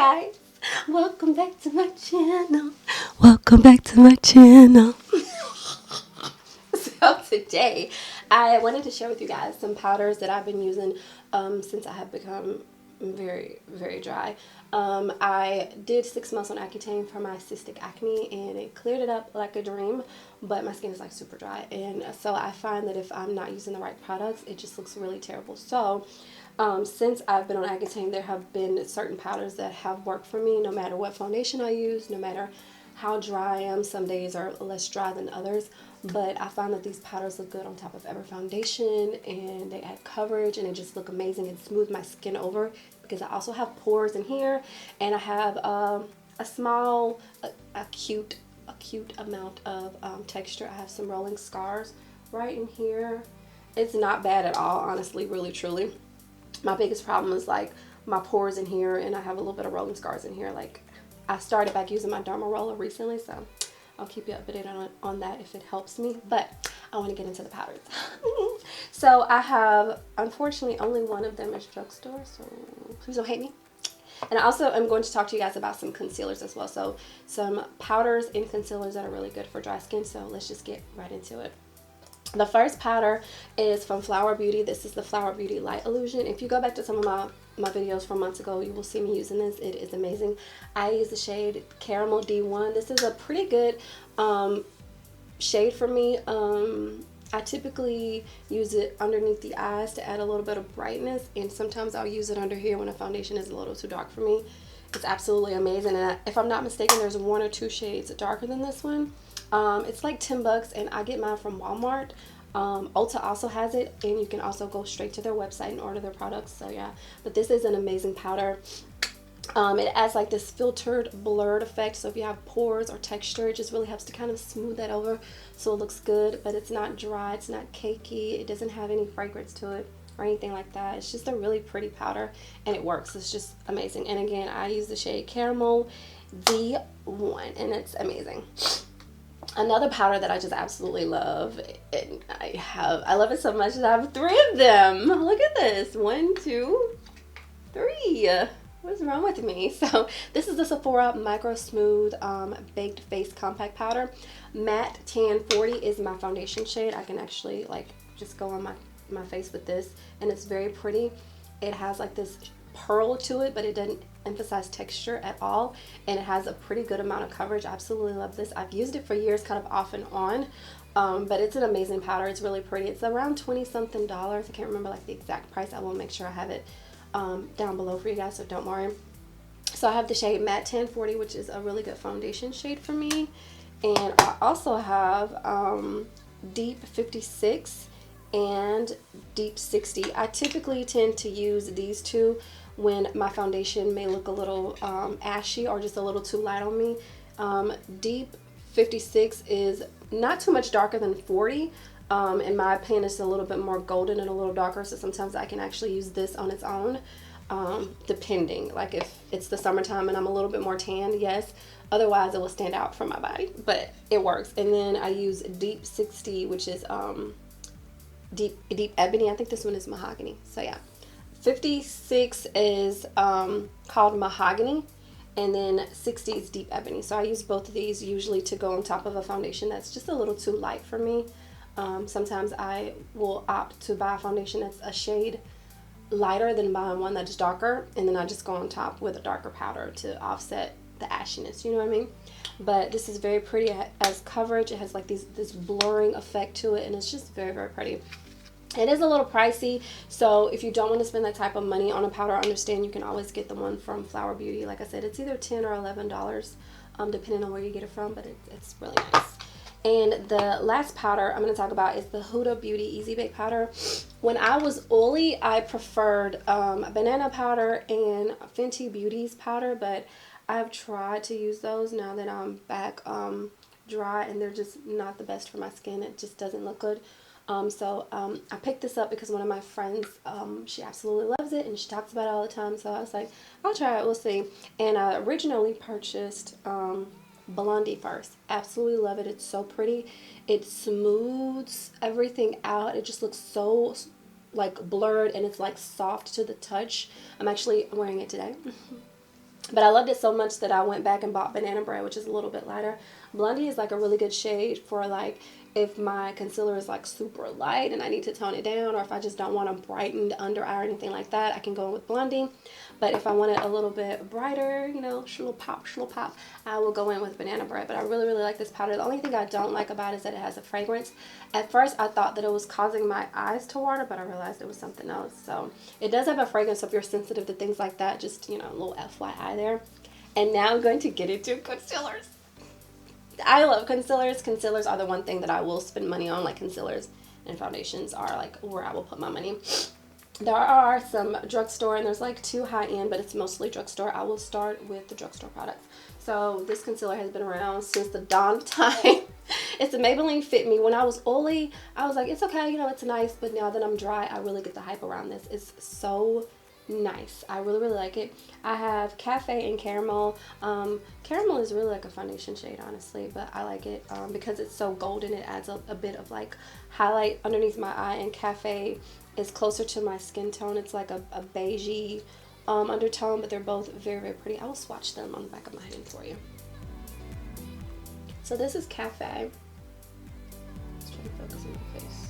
guys, welcome back to my channel. Welcome back to my channel. So today I wanted to share with you guys some powders that I've been using since I have become very dry. I did 6 months on Accutane for my cystic acne and it cleared it up like a dream, but my skin is like super dry, and so I find that if I'm not using the right products, it just looks really terrible. So since I've been on Accutane, there have been certain powders that have worked for me no matter what foundation I use, no matter how dry I am. Some days are less dry than others, but I find that these powders look good on top of every foundation, and they add coverage, and they just look amazing and smooth my skin over, because I also have pores in here, and I have a small, a cute amount of texture. I have some rolling scars right in here. It's not bad at all, honestly, really, truly. My biggest problem is like my pores in here, and I have a little bit of rolling scars in here. Like, I started back using my derma roller recently, so I'll keep you updated on that if it helps me. But I want to get into the powders. So I have, unfortunately, only one of them is drugstore, so please don't hate me. And I also am going to talk to you guys about some concealers as well. So some powders and concealers that are really good for dry skin. So let's just get right into it. The first powder is from Flower Beauty. This is the Flower Beauty Light Illusion. If you go back to some of my videos from months ago, you will see me using this. It is amazing. I use the shade Caramel D1. This is a pretty good shade for me. I typically use it underneath the eyes to add a little bit of brightness, and sometimes I'll use it under here when a foundation is a little too dark for me. It's absolutely amazing, and if I'm not mistaken, there's 1 or 2 shades darker than this one. It's like 10 bucks, and I get mine from Walmart. Ulta also has it, and you can also go straight to their website and order their products. So yeah, but this is an amazing powder. It adds like this filtered blurred effect, so if you have pores or texture, it just really helps to kind of smooth that over so it looks good, but it's not dry, it's not cakey, it doesn't have any fragrance to it or anything like that. It's just a really pretty powder, and it works. It's just amazing. And again, I use the shade Caramel D1, and it's amazing. Another powder that I just absolutely love, and I love it so much that I have 3 of them. Look at this. 1, 2, 3. What's wrong with me? So this is the Sephora Micro Smooth Baked Face Compact Powder. Matte Tan 40 is my foundation shade. I can actually like just go on my face with this, and it's very pretty. It has like this pearl to it, but it doesn't emphasize texture at all, and it has a pretty good amount of coverage. I absolutely love this. I've used it for years, kind of off and on, but it's an amazing powder. It's really pretty. It's around 20 something dollars. I can't remember like the exact price. I will make sure I have it down below for you guys, so don't worry. So I have the shade Matte Tan 40, which is a really good foundation shade for me, and I also have Deep 56 and Deep 60. I typically tend to use these two when my foundation may look a little ashy or just a little too light on me. Deep 56 is not too much darker than 40. In my opinion, it's a little bit more golden and a little darker, so sometimes I can actually use this on its own, depending. Like if it's the summertime and I'm a little bit more tan, yes. Otherwise, it will stand out from my body, but it works. And then I use Deep 60, which is deep ebony. I think this one is mahogany. So yeah, 56 is called mahogany, and then 60 is deep ebony. So I use both of these usually to go on top of a foundation that's just a little too light for me. Sometimes I will opt to buy a foundation that's a shade lighter than buying one that's darker, and then I just go on top with a darker powder to offset the ashiness, you know what I mean? But this is very pretty. It has coverage. It has like this blurring effect to it, and it's just very pretty. It is a little pricey, so if you don't want to spend that type of money on a powder, I understand. You can always get the one from Flower Beauty. Like I said, it's either $10 or $11, depending on where you get it from, but it's really nice. And the last powder I'm going to talk about is the Huda Beauty Easy Bake Powder. When I was oily, I preferred banana powder and Fenty Beauty's powder, but I've tried to use those now that I'm back dry, and they're just not the best for my skin. It just doesn't look good. I picked this up because one of my friends, she absolutely loves it, and she talks about it all the time. So I was like, I'll try it, we'll see. And I originally purchased Blondie first. Absolutely love it. It's so pretty. It smooths everything out. It just looks so like blurred, and it's like soft to the touch. I'm actually wearing it today. But I loved it so much that I went back and bought Banana Bread, which is a little bit lighter. Blondie is like a really good shade for like if my concealer is like super light and I need to tone it down, or if I just don't want a brightened under eye or anything like that, I can go in with Blondie. But if I want it a little bit brighter, you know, shlow pop, I will go in with Banana Bread. But I really, really like this powder. The only thing I don't like about it is that it has a fragrance. At first, I thought that it was causing my eyes to water, but I realized it was something else. So it does have a fragrance, so if you're sensitive to things like that, just, you know, a little FYI there. And now I'm going to get into concealers. I love concealers. Concealers are the one thing that I will spend money on. Like concealers and foundations are like where I will put my money. There are some drugstore, and there's like 2 high-end, but it's mostly drugstore. I will start with the drugstore products. So this concealer has been around since the dawn of time. It's a Maybelline Fit Me. When I was oily, I was like, it's okay, you know, it's nice. But now that I'm dry, I really get the hype around this. It's so nice. I really, really like it. I have Cafe and Caramel. Caramel is really like a foundation shade, honestly, but I like it because it's so golden. It adds a bit of like highlight underneath my eye, and Cafe is closer to my skin tone. It's like a beigey undertone, but they're both very, very pretty. I will swatch them on the back of my hand for you. So this is Cafe. Let's try to focus on my face.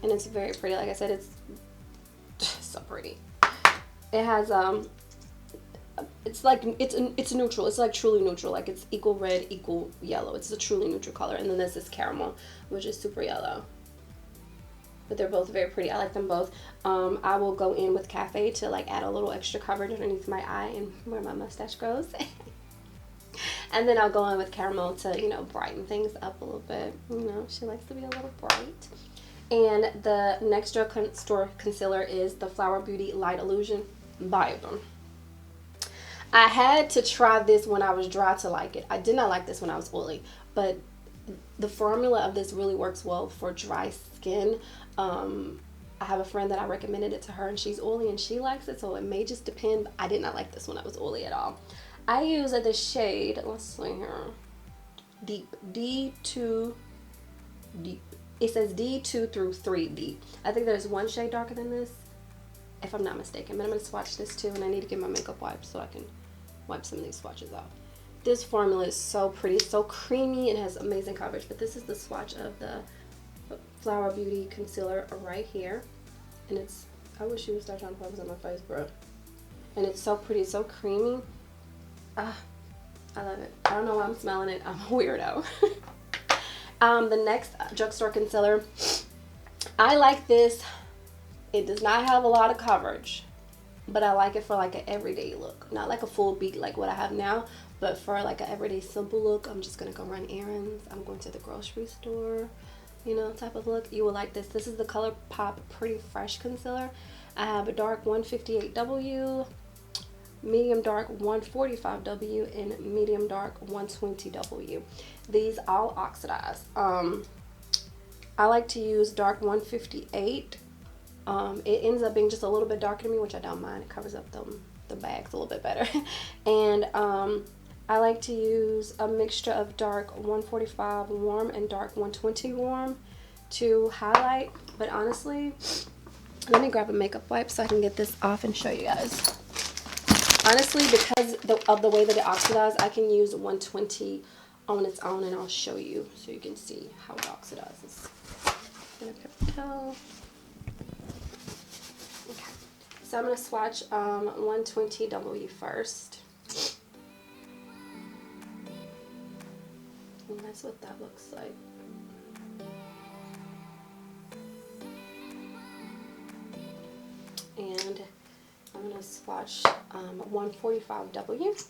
And it's very pretty. Like I said, it's so pretty. It has it's like it's neutral. It's like truly neutral. Like it's equal red, equal yellow. It's a truly neutral color. And then this is Caramel, which is super yellow. But they're both very pretty. I like them both. I will go in with Cafe to like add a little extra coverage underneath my eye and where my mustache grows. And then I'll go in with Caramel to, you know, brighten things up a little bit. You know, she likes to be a little bright. And the next drugstore concealer is the Flower Beauty Light Illusion by them. I had to try this when I was dry to like it. I did not like this when I was oily, but the formula of this really works well for dry skin. I have a friend that I recommended it to her, and she's oily and she likes it, so it may just depend. But I did not like this when I was oily at all. I use the shade, let's see here, Deep, D2 Deep. It says D2 through 3 deep. I think there's one shade darker than this, if I'm not mistaken. But I'm going to swatch this too, and I need to get my makeup wipes so I can wipe some of these swatches off. This formula is so pretty, so creamy, and has amazing coverage. But this is the swatch of the Flower Beauty concealer right here. And it's, I wish you would start trying to focus on my face, bro. And it's so pretty, so creamy. Ah, I love it. I don't know why I'm smelling it. I'm a weirdo. The next drugstore concealer, I like this. It does not have a lot of coverage, but I like it for like an everyday look. Not like a full beat like what I have now, but for like an everyday simple look. I'm just gonna go run errands. I'm going to the grocery store, you know, type of look. You will like this. This is the Colourpop Pretty Fresh Concealer. I have a dark 158W, medium dark 145W, and medium dark 120W. These all oxidize. I like to use dark 158. It ends up being just a little bit darker to me, which I don't mind. It covers up the bags a little bit better. And I like to use a mixture of dark 145 warm and dark 120 warm to highlight. But honestly, let me grab a makeup wipe so I can get this off and show you guys. Honestly, because of the way that it oxidizes, I can use 120 on its own, and I'll show you so you can see how it oxidizes. Okay, so I'm going to swatch 120W first. And that's what that looks like. And I'm going to swatch 145W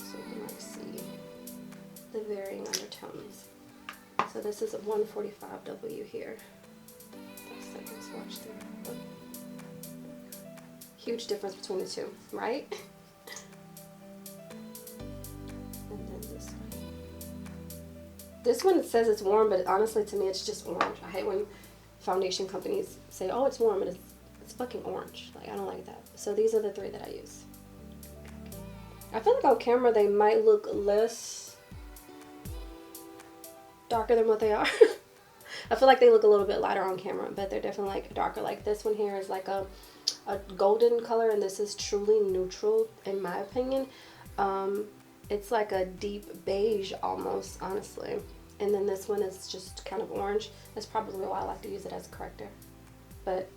so you can like see the varying undertones. So this is 145W here. Second swatch there. Huge difference between the two, right? And then this one. This one, it says it's warm, but honestly to me it's just orange. I hate when foundation companies say, oh, it's warm, and it's fucking orange. Like, I don't like that. So these are the three that I use. I feel like on camera they might look less darker than what they are. I feel like they look a little bit lighter on camera, but they're definitely like darker. Like this one here is like a a golden color, and this is truly neutral in my opinion. It's like a deep beige almost, honestly. And then this one is just kind of orange. That's probably why I like to use it as a corrector. But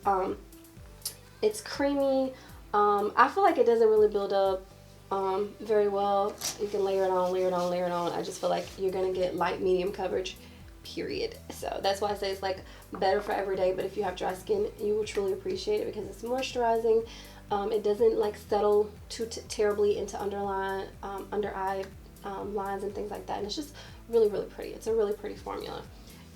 it's creamy. I feel like it doesn't really build up very well. You can layer it on, layer it on, layer it on. I just feel like you're gonna get light medium coverage, period. So that's why I say it's like better for every day. But if you have dry skin, you will truly appreciate it because it's moisturizing. It doesn't like settle too terribly into under eye lines and things like that. And it's just really, really pretty. It's a really pretty formula.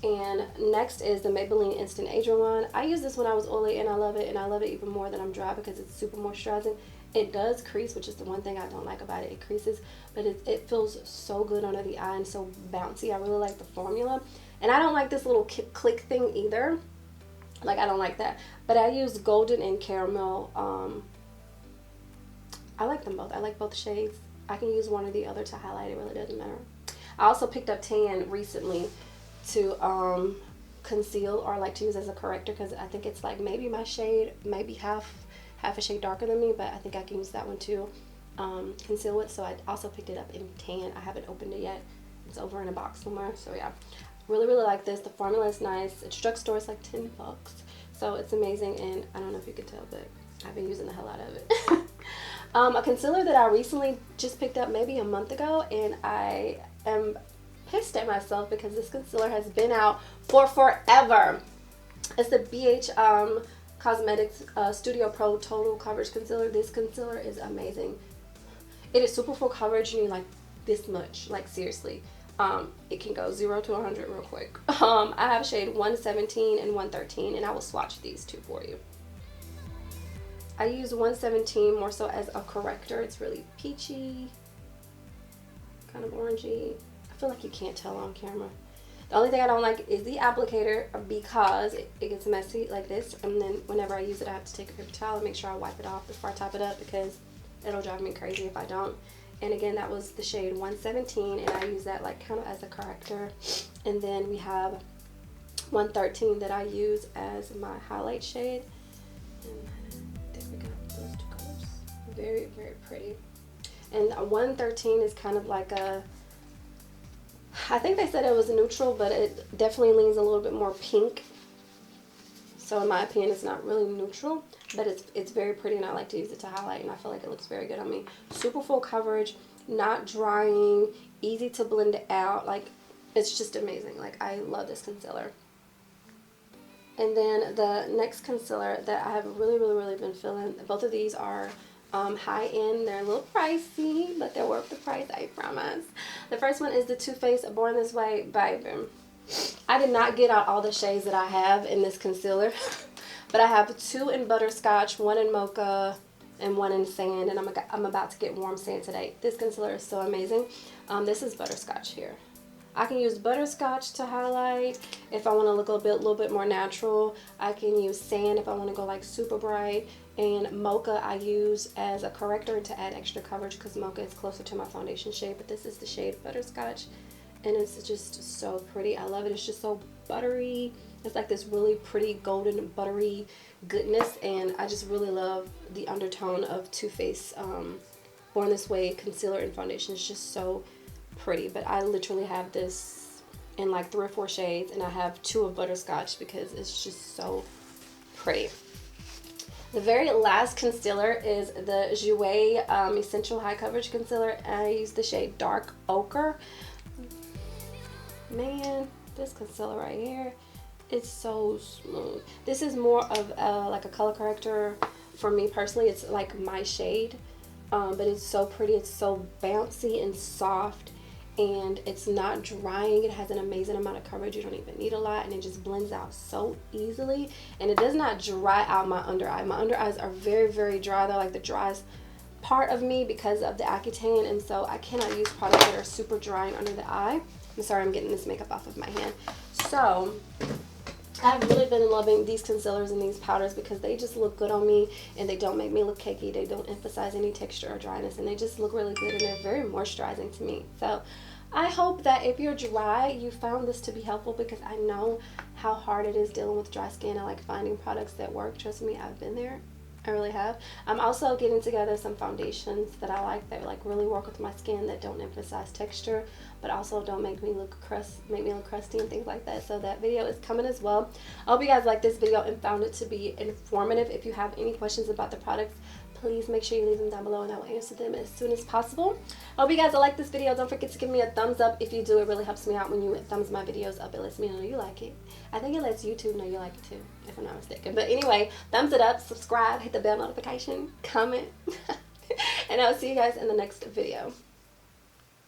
And next is the Maybelline Instant Age one. I used this when I was oily and I love it. And I love it even more than I'm dry because it's super moisturizing. It does crease, which is the one thing I don't like about it. It creases, but it feels so good under the eye and so bouncy. I really like the formula. And I don't like this little click thing either. Like, I don't like that. But I use golden and caramel. I like them both. I like both shades. I can use one or the other to highlight. It really doesn't matter. I also picked up tan recently to conceal, or like to use as a corrector, because I think it's like maybe my shade, maybe half a shade darker than me, but I think I can use that one to conceal with. So I also picked it up in tan. I haven't opened it yet. It's over in a box somewhere. So yeah, really, really like this. The formula is nice. At drugstore it's like $10, so it's amazing. And I don't know if you can tell, but I've been using the hell out of it. A concealer that I recently just picked up maybe a month ago, and I am pissed at myself because this concealer has been out for forever. It's the BH Cosmetics Studio Pro Total Coverage Concealer. This concealer is amazing. It is super full coverage. You need like this much, like seriously. It can go 0 to 100 real quick. I have shade 117 and 113, and I will swatch these two for you. I use 117 more so as a corrector. It's really peachy, kind of orangey. I feel like you can't tell on camera. The only thing I don't like is the applicator because it gets messy like this, and then whenever I use it I have to take a paper towel and make sure I wipe it off before I top it up because it'll drive me crazy if I don't. And again, that was the shade 117, and I use that like kind of as a corrector. And then we have 113 that I use as my highlight shade. And there we go, those two colors. Very, very pretty. And 113 is kind of like a, I think they said it was neutral, but it definitely leans a little bit more pink. So in my opinion, it's not really neutral, but it's very pretty, and I like to use it to highlight, and I feel like it looks very good on me. Super full coverage, not drying, easy to blend it out. Like, it's just amazing. Like, I love this concealer. And then the next concealer that I have really, really, really been feeling, both of these are high end. They're a little pricey, but they're worth the price, I promise. The first one is the Too Faced Born This Way, baby. I did not get out all the shades that I have in this concealer, but I have 2 in butterscotch, 1 in mocha, and 1 in sand, and I'm about to get warm sand today. This concealer is so amazing. This is butterscotch here. I can use butterscotch to highlight if I want to look a little bit more natural. I can use sand if I want to go like super bright, and mocha I use as a corrector to add extra coverage because mocha is closer to my foundation shade, but this is the shade butterscotch. And it's just so pretty. I love it. It's just so buttery. It's like this really pretty golden buttery goodness, and I just really love the undertone of Too Faced Born This Way concealer and foundation. It's just so pretty. But I literally have this in like 3 or 4 shades, and I have 2 of butterscotch because it's just so pretty. The very last concealer is the Jour Essential High Coverage Concealer, and I use the shade Dark Ochre. Man, this concealer right here, it's so smooth. This is more of like a color corrector for me personally. It's like my shade, but it's so pretty. It's so bouncy and soft, and it's not drying. It has an amazing amount of coverage. You don't even need a lot, and it just blends out so easily, and it does not dry out my under eye. My under eyes are very, very dry. They're like the driest part of me because of the Accutane, and so I cannot use products that are super drying under the eye. I'm sorry, I'm getting this makeup off of my hand. So I've really been loving these concealers and these powders because they just look good on me, and they don't make me look cakey. They don't emphasize any texture or dryness, and they just look really good, and they're very moisturizing to me. So I hope that if you're dry, you found this to be helpful, because I know how hard it is dealing with dry skin and like finding products that work. Trust me, I've been there. I really have. I'm also getting together some foundations that I like, that like really work with my skin, that don't emphasize texture, but also don't make me look crusty and things like that. So that video is coming as well. I hope you guys like this video and found it to be informative. If you have any questions about the products, please make sure you leave them down below and I will answer them as soon as possible. I hope you guys like this video. Don't forget to give me a thumbs up. If you do, it really helps me out when you thumbs my videos up. It lets me know you like it. I think it lets YouTube know you like it too, if I'm not mistaken. But anyway, thumbs it up, subscribe, hit the bell notification, comment, and I'll see you guys in the next video.